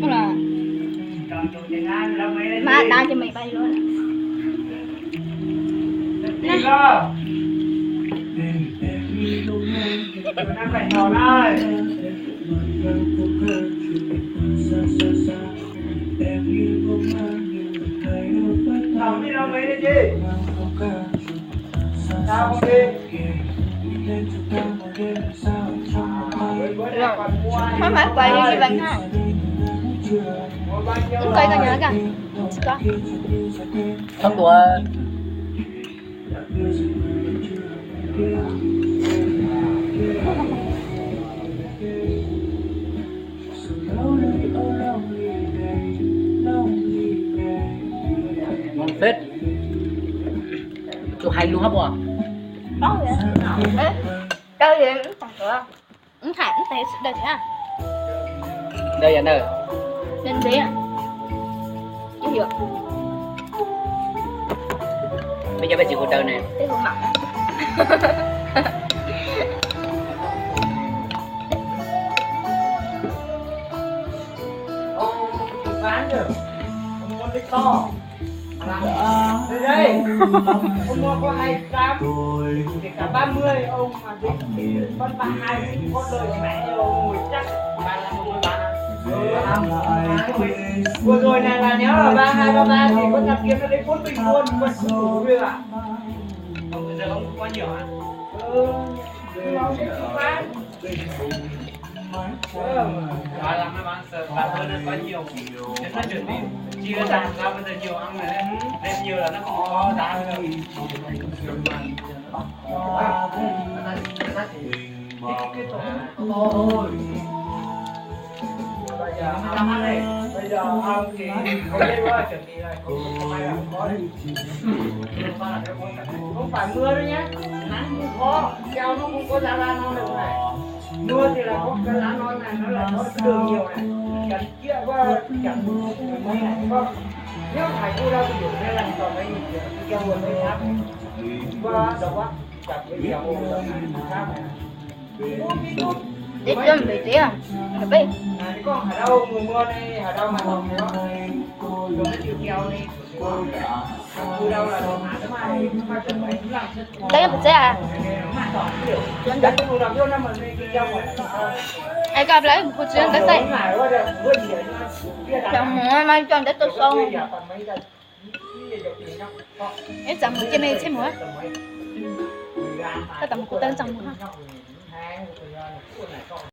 là má đau cho mày bay luôn nè Nó phải thò ơi. Thằng đi đâu mấy đi chị? Sao không đi? má má quay đi bạn ha cũng quay cả nhớ cả có Không của ngon phết. Chú hay luôn hả bò? có vậy đâu vậy còn cửa thẳng tại đây nha Đây anh ơi. nên gì à chứ được Bây giờ bây giờ cô tơ nè. cái khuôn mặt Bán được. Ông muốn đích to. Đây đây. Ông mua có 200. Kể cả 30 ông mà đích con 32 con lời mẹ ông ngồi chắc. Bạn là một người bạn. Vừa rồi này là nếu là 32 33 thì con nhập kiếm nó lấy 4 bình luôn, con đủ việc ạ. Ông giờ ông có nhiều hả? Ông sẽ không bán. Đó là mấy bạn sợ bạn hơn nên có nhiều nên nó chuẩn bị chia ra ra bây giờ nhiều ăn này nên nhiều là nó có giá hơn bây giờ ăn này bây giờ ăn thì không biết quá chuẩn bị này không phải là có không phải mưa đâu nhé nắng không có keo nó không có giá ra non được này mưa thì là có cái lá non này nó là có đường nhiều này cần kia có chẳng mấy này có nếu phải cô đâu thì dùng cái lần còn mấy keo vừa mới tháp qua đâu quá chặt cái keo vừa tháp này để cho mình bị tía được đi có ở đâu mùa mưa đây ở đâu mà hồng đó dùng cái chiều keo đi cô đâu là đồ mà đấy là mình sẽ à ai gặp lại một chuyện tới đây chồng mua mai cho để tôi xong ấy chồng một cái này xem nữa ta tầm một tên chồng nữa